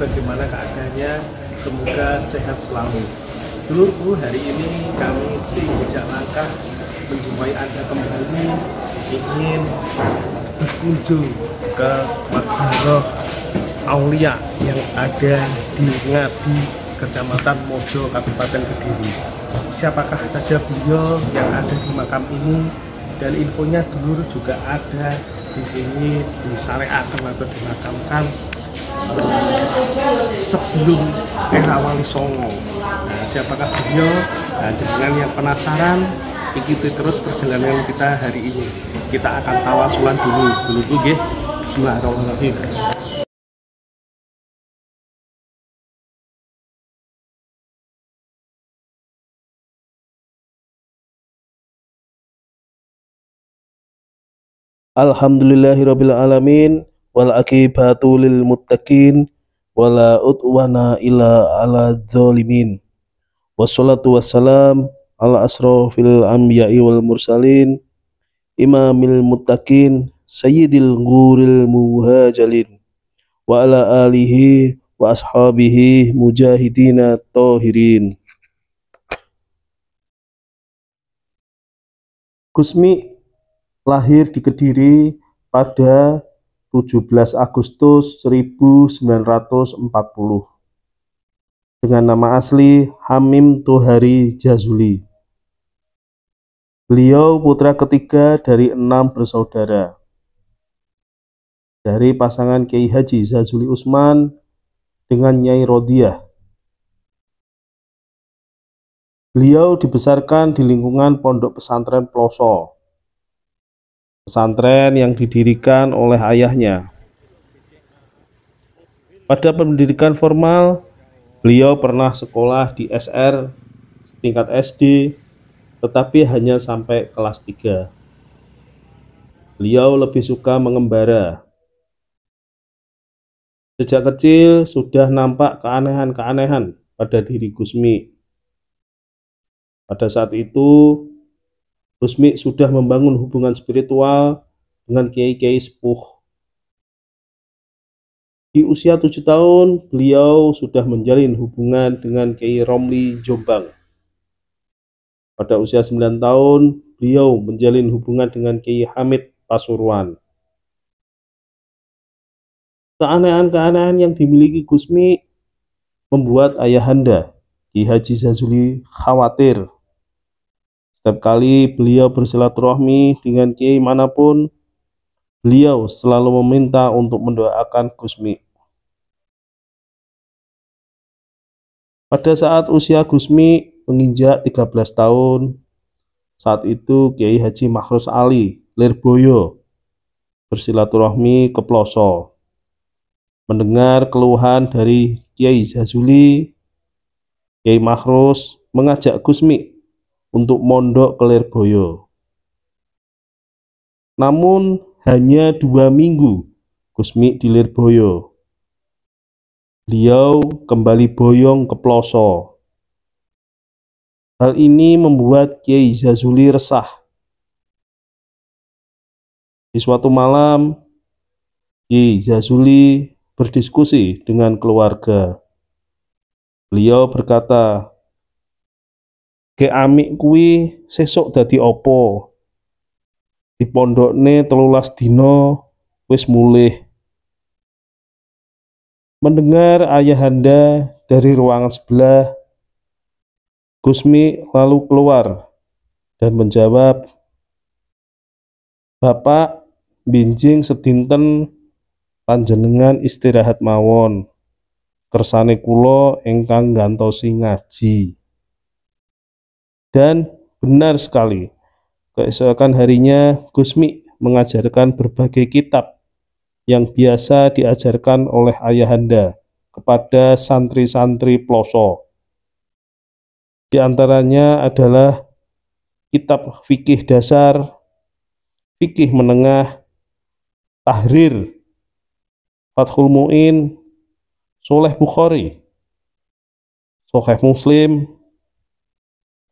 bagaimana keadaannya, semoga sehat selalu. Dulurku, hari ini kami tim Jejak Langkah menjumpai Anda kembali, ingin berkunjung ke Makbaroh Aulia yang ada di Ngadi, Kecamatan Mojo, Kabupaten Kediri. Siapakah saja beliau yang ada di makam ini, dan infonya dulur juga ada di sini disyariatkan atau dimakamkan sebelum era Wali Songo. Nah, siapakah beliau? Nah, jangan yang penasaran, ikuti terus perjalanan kita hari ini. Kita akan tawasulan dulu nggih. Bismillahirrahmanirrahim. Alhamdulillahirabbil alamin wal aqibatu lil muttaqin wala udwana illa ala zalimin. Wassalatu wassalam ala asrofil anbiya'i wal mursalin imamil muttaqin sayyidil ghuril muhajalin wa ala alihi wa ashabihi mujahidina tohirin. Gusmi lahir di Kediri pada 17 Agustus 1940 dengan nama asli Hamim Tohari Jazuli. Beliau putra ketiga dari 6 bersaudara dari pasangan Kiai Haji Jazuli Usman dengan Nyai Rodiah. Beliau dibesarkan di lingkungan Pondok Pesantren Ploso, pesantren yang didirikan oleh ayahnya. Pada pendidikan formal, beliau pernah sekolah di SR tingkat SD, tetapi hanya sampai kelas 3. Beliau lebih suka mengembara. Sejak kecil sudah nampak keanehan-keanehan pada diri Gusmi. Pada saat itu, Gusmi sudah membangun hubungan spiritual dengan kiai-kiai sepuh. Di usia 7 tahun, beliau sudah menjalin hubungan dengan Kiai Romli Jombang. Pada usia 9 tahun, beliau menjalin hubungan dengan Kiai Hamid Pasuruan. Keanehan-keanehan yang dimiliki Gusmi membuat ayahanda, Kiai Haji Jazuli, khawatir. Setiap kali beliau bersilaturahmi dengan kiai manapun, beliau selalu meminta untuk mendoakan Gusmi. Pada saat usia Gusmi menginjak 13 tahun, saat itu Kiai Haji Makhrus Ali Lirboyo bersilaturahmi ke Ploso. Mendengar keluhan dari Kiai Jazuli, Kiai Makhrus mengajak Gusmi untuk mondok ke Lirboyo. Namun hanya 2 minggu Gusmi di Lirboyo. Beliau kembali boyong ke Ploso. Hal ini membuat Kiai Jazuli resah. Di suatu malam, Kiai Jazuli berdiskusi dengan keluarga. Beliau berkata, "Ke amik kuwi sesuk dadi opo? Di pondokne 13 dina wis mulih." Mendengar ayahanda dari ruangan sebelah, Gusmi lalu keluar dan menjawab, "Bapak, binjing sedinten panjenengan istirahat mawon. Kersane kula ingkang gantosi ngaji." Dan benar sekali, keesokan harinya Gusmi mengajarkan berbagai kitab yang biasa diajarkan oleh ayahanda kepada santri-santri Ploso. Di antaranya adalah kitab fikih dasar, fikih menengah, tahrir, Fathul Mu'in, Sholeh Bukhari, Sahih Muslim,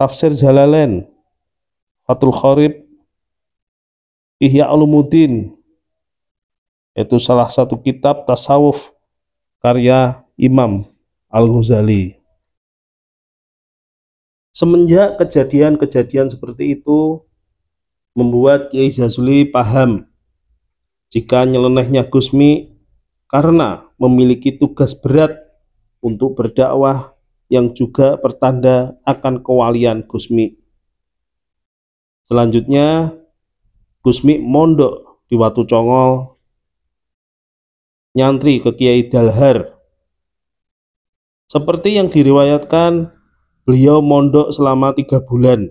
Tafsir Jalalain, Fathul Kharib, Ihya Ulumuddin, yaitu salah satu kitab tasawuf karya Imam Al-Ghazali. Semenjak kejadian-kejadian seperti itu membuat Kiai Jazuli paham jika nyelenehnya Gusmi karena memiliki tugas berat untuk berdakwah yang juga pertanda akan kewalian Gusmi. Selanjutnya Gusmi mondok di Watu Congol, nyantri ke Kiai Dalhar. Seperti yang diriwayatkan, beliau mondok selama 3 bulan.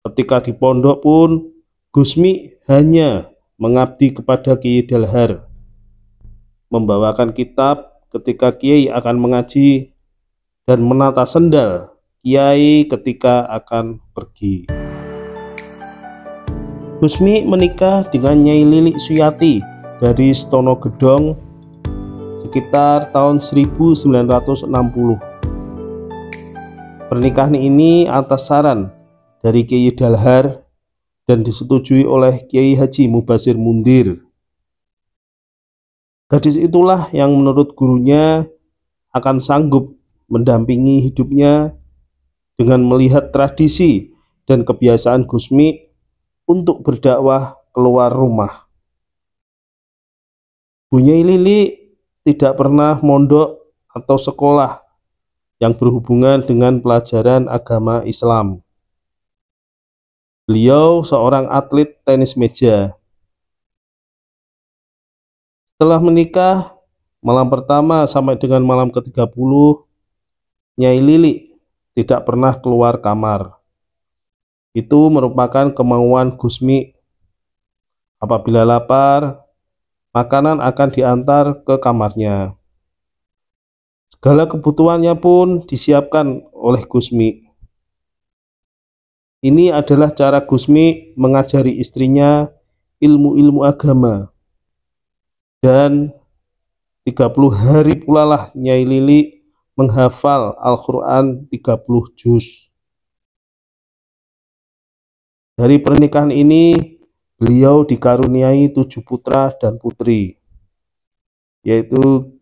Ketika di pondok pun, Gusmi hanya mengabdi kepada Kiai Dalhar, membawakan kitab ketika Kiai akan mengaji, dan menata sendal Kiai ketika akan pergi. Gusmi menikah dengan Nyai Lilik Suyati dari Stono Gedong sekitar tahun 1960. Pernikahan ini atas saran dari Kiai Dalhar dan disetujui oleh Kiai Haji Mubasir Mundir. Gadis itulah yang menurut gurunya akan sanggup mendampingi hidupnya dengan melihat tradisi dan kebiasaan Gusmi untuk berdakwah keluar rumah. Bu Nyai Lili tidak pernah mondok atau sekolah yang berhubungan dengan pelajaran agama Islam. Beliau seorang atlet tenis meja. Setelah menikah, malam pertama sampai dengan malam ke-30, Nyai Lili tidak pernah keluar kamar. Itu merupakan kemauan Gusmi. Apabila lapar, makanan akan diantar ke kamarnya. Segala kebutuhannya pun disiapkan oleh Gusmi. Ini adalah cara Gusmi mengajari istrinya ilmu-ilmu agama. Dan 30 hari pula lah Nyai Lili menghafal Al-Quran 30 juz. Dari pernikahan ini, beliau dikaruniai 7 putra dan putri, yaitu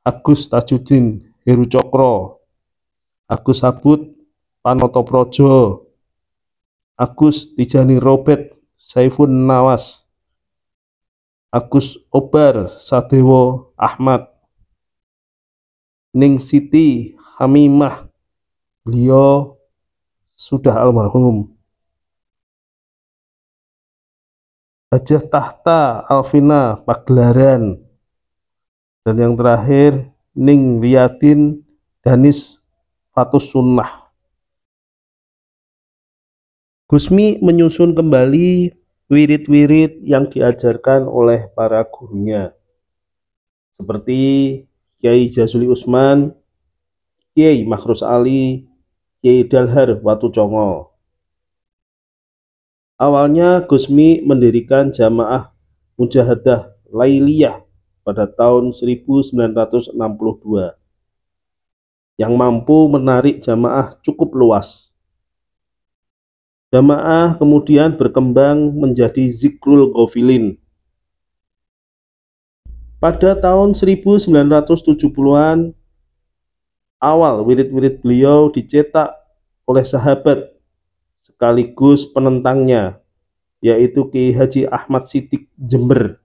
Agus Tajuddin Heru Cokro, Agus Sabut Panotoprojo, Agus Tijani Robert Saifun Nawas, Agus Obar Sadewo Ahmad, Ning Siti Hamimah, beliau sudah almarhum, Hajah Tahta Alvina Pagelaran, dan yang terakhir Ning Riyadin Danis Fatus Sunnah. Gusmi menyusun kembali wirid-wirid yang diajarkan oleh para gurunya, seperti Kiai Jazuli Usman, Kiai Makhrus Ali, Kiai Dalhar Watu Congol. Awalnya Gusmi mendirikan jamaah Mujahadah Lailiyah pada tahun 1962 yang mampu menarik jamaah cukup luas. Jamaah kemudian berkembang menjadi Zikrul Ghafilin. Pada tahun 1970-an, awal wirid-wirid beliau dicetak oleh sahabat sekaligus penentangnya, yaitu Kiai Haji Ahmad Siddiq Jember.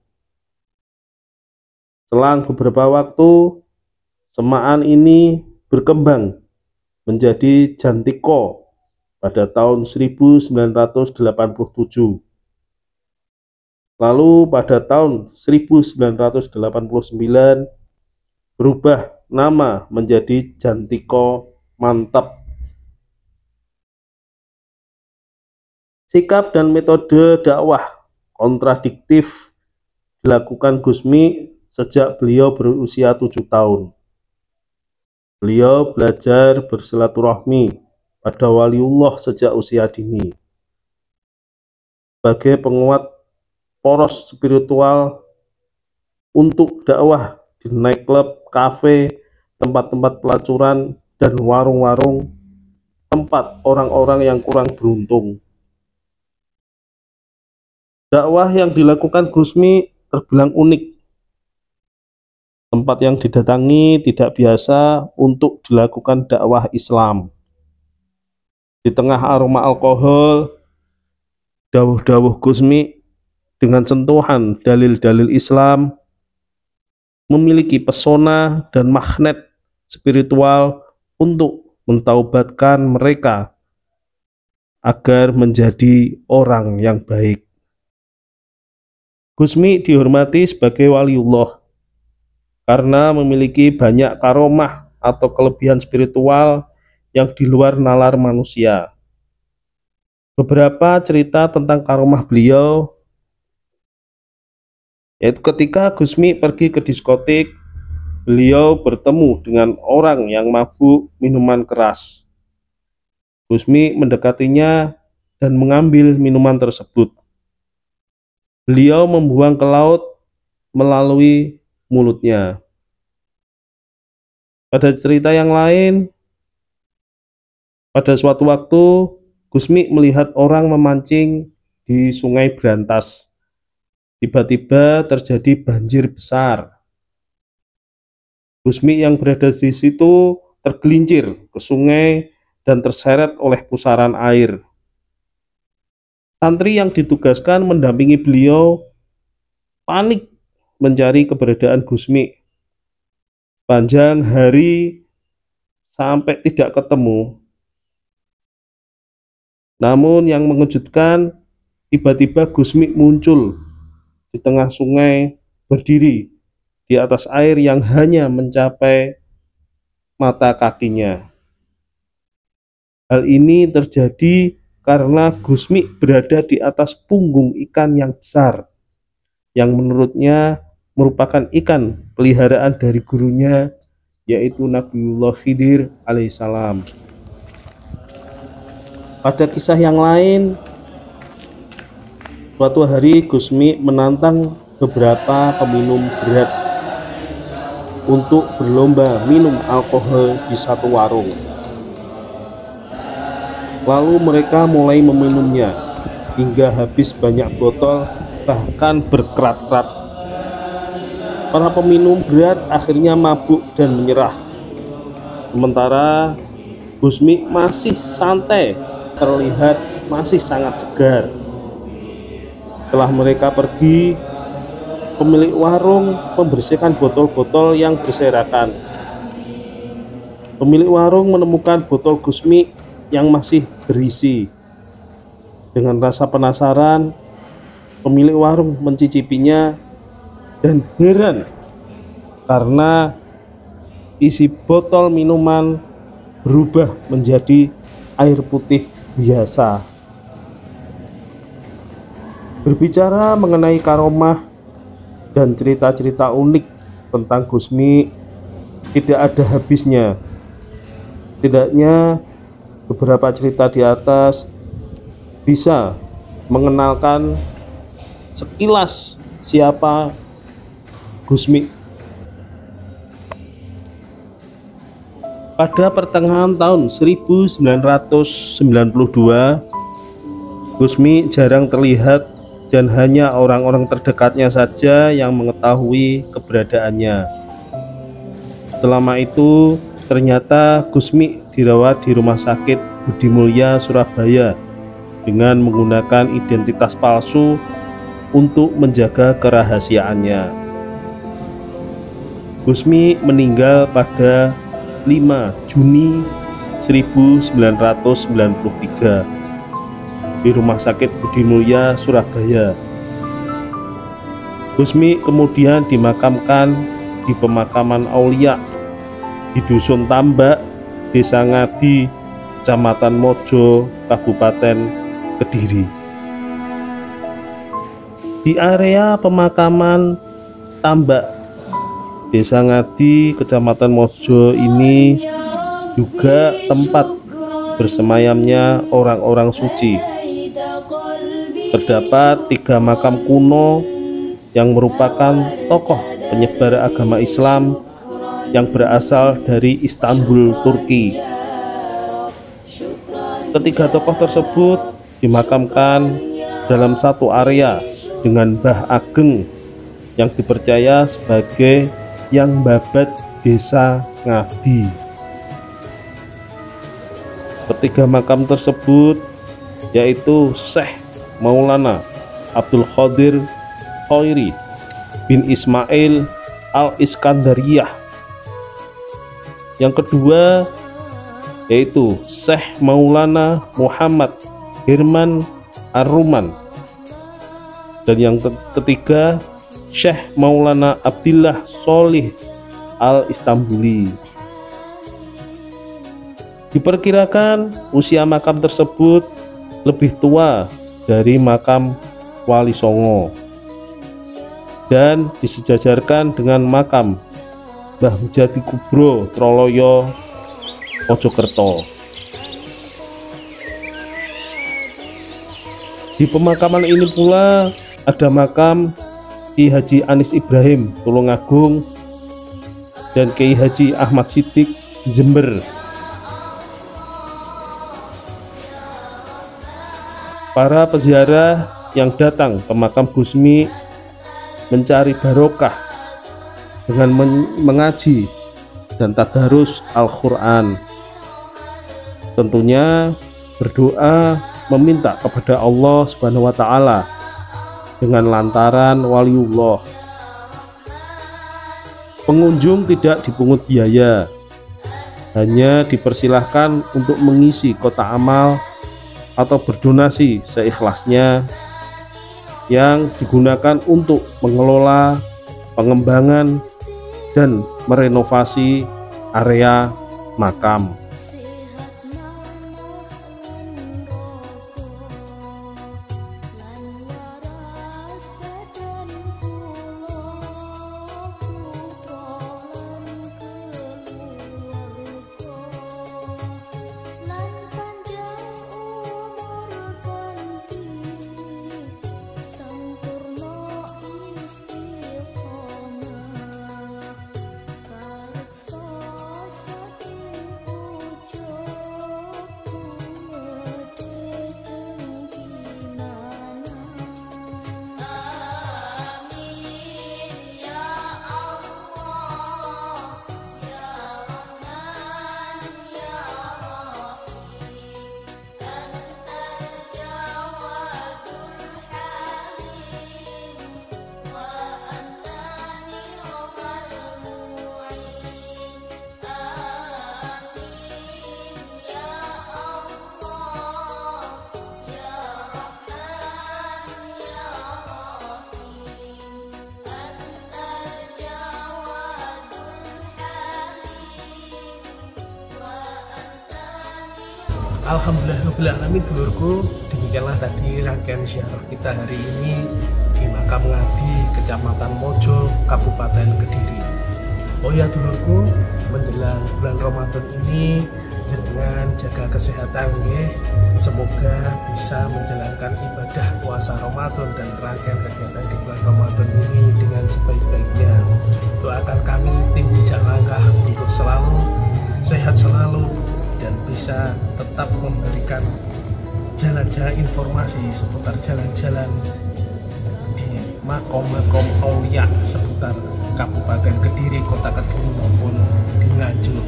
Selang beberapa waktu, semaan ini berkembang menjadi Jantiko pada tahun 1987. Lalu pada tahun 1989 berubah nama menjadi Jantiko Mantap. Sikap dan metode dakwah kontradiktif dilakukan Gusmi sejak beliau berusia 7 tahun. Beliau belajar bersilaturahmi pada waliullah sejak usia dini. Sebagai penguat poros spiritual untuk dakwah di nightclub, kafe, tempat-tempat pelacuran, dan warung-warung tempat orang-orang yang kurang beruntung. Dakwah yang dilakukan Gusmi terbilang unik. Tempat yang didatangi tidak biasa untuk dilakukan dakwah Islam. Di tengah aroma alkohol, dawuh-dawuh Gusmi dengan sentuhan dalil-dalil Islam memiliki pesona dan magnet spiritual untuk mentaubatkan mereka agar menjadi orang yang baik. Gusmi dihormati sebagai waliullah karena memiliki banyak karomah atau kelebihan spiritual yang di luar nalar manusia. Beberapa cerita tentang karomah beliau yaitu ketika Gusmi pergi ke diskotik, beliau bertemu dengan orang yang mabuk minuman keras. Gusmi mendekatinya dan mengambil minuman tersebut. Beliau membuang ke laut melalui mulutnya. Pada cerita yang lain, pada suatu waktu Gusmi melihat orang memancing di Sungai Brantas. Tiba-tiba terjadi banjir besar. Gusmi yang berada di situ tergelincir ke sungai dan terseret oleh pusaran air. Santri yang ditugaskan mendampingi beliau panik mencari keberadaan Gusmi. Panjang hari sampai tidak ketemu. Namun yang mengejutkan, tiba-tiba Gusmi muncul di tengah sungai, berdiri di atas air yang hanya mencapai mata kakinya. Hal ini terjadi karena Gusmi berada di atas punggung ikan yang besar, yang menurutnya merupakan ikan peliharaan dari gurunya, yaitu Nabiullah Khidir alaihissalam. Pada kisah yang lain, suatu hari Gusmi menantang beberapa peminum berat untuk berlomba minum alkohol di satu warung. Lalu mereka mulai meminumnya hingga habis banyak botol, bahkan berkerat-kerat. Para peminum berat akhirnya mabuk dan menyerah. Sementara Gusmi masih santai, terlihat masih sangat segar. Setelah mereka pergi, pemilik warung membersihkan botol-botol yang berserakan. Pemilik warung menemukan botol Gusmi yang masih berisi. Dengan rasa penasaran, pemilik warung mencicipinya dan heran karena isi botol minuman berubah menjadi air putih biasa. Berbicara mengenai karomah dan cerita-cerita unik tentang Gusmi tidak ada habisnya. Setidaknya beberapa cerita di atas bisa mengenalkan sekilas siapa Gusmi. Pada pertengahan tahun 1992, Gusmi jarang terlihat dan hanya orang-orang terdekatnya saja yang mengetahui keberadaannya. Selama itu, ternyata Gusmi dirawat di Rumah Sakit Budi Mulya, Surabaya dengan menggunakan identitas palsu untuk menjaga kerahasiaannya. Gusmi meninggal pada 5 Juni 1993 di Rumah Sakit Budi Mulya, Surabaya. Gusmi kemudian dimakamkan di pemakaman Aulia di Dusun Tambak, Desa Ngadi, Kecamatan Mojo, Kabupaten Kediri. Di area pemakaman Tambak, Desa Ngadi, Kecamatan Mojo ini juga tempat bersemayamnya orang-orang suci. Terdapat 3 makam kuno yang merupakan tokoh penyebar agama Islam yang berasal dari Istanbul, Turki. Ketiga tokoh tersebut dimakamkan dalam satu area dengan Mbah Ageng yang dipercaya sebagai yang babat desa Ngadi. Ketiga makam tersebut yaitu Syekh Maulana Abdul Qadir Khairi bin Ismail Al-Iskandariyah. Yang kedua yaitu Syekh Maulana Muhammad Hirman Ar-Ruman. Dan yang ketiga Syekh Maulana Abdillah Sholih Al-Istambuli. Diperkirakan usia makam tersebut lebih tua dari makam Wali Songo dan disejajarkan dengan makam Mbah Jati Kubro Troloyo Mojokerto. Di pemakaman ini pula ada makam Ki Haji Anis Ibrahim Tulungagung dan Ki Haji Ahmad Siddiq Jember. Para peziarah yang datang ke makam Gusmi mencari barokah dengan mengaji dan tadarus Al-Quran. Tentunya berdoa meminta kepada Allah Subhanahu wa Ta'ala dengan lantaran waliullah. Pengunjung tidak dipungut biaya, hanya dipersilahkan untuk mengisi kotak amal atau berdonasi seikhlasnya yang digunakan untuk mengelola pengembangan dan merenovasi area makam. Alhamdulillahirrahmanirrahim, dulurku, demikianlah tadi rangkaian ziarah kita hari ini di makam Ngadi, Kecamatan Mojo, Kabupaten Kediri. Oh ya dulurku, menjelang bulan Ramadan ini dengan jaga kesehatan ya. Semoga bisa menjalankan ibadah puasa Ramadan dan rangkaian kegiatan di bulan Ramadan ini dengan sebaik-baiknya. Doakan kami tim Jejak Langkah untuk selalu sehat selalu dan bisa tetap memberikan jalan-jalan informasi seputar jalan-jalan di makom-makom aulia seputar Kabupaten Kediri, Kota Kediri maupun di Nganjuk.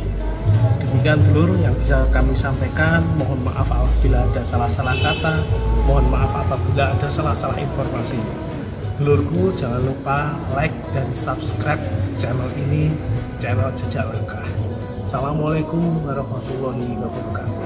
Demikian dulur yang bisa kami sampaikan. Mohon maaf apabila ada salah-salah kata, mohon maaf apabila ada salah-salah informasi. Dulurku, jangan lupa like dan subscribe channel ini, channel Jejak Langkah. Assalamualaikum warahmatullahi wabarakatuh.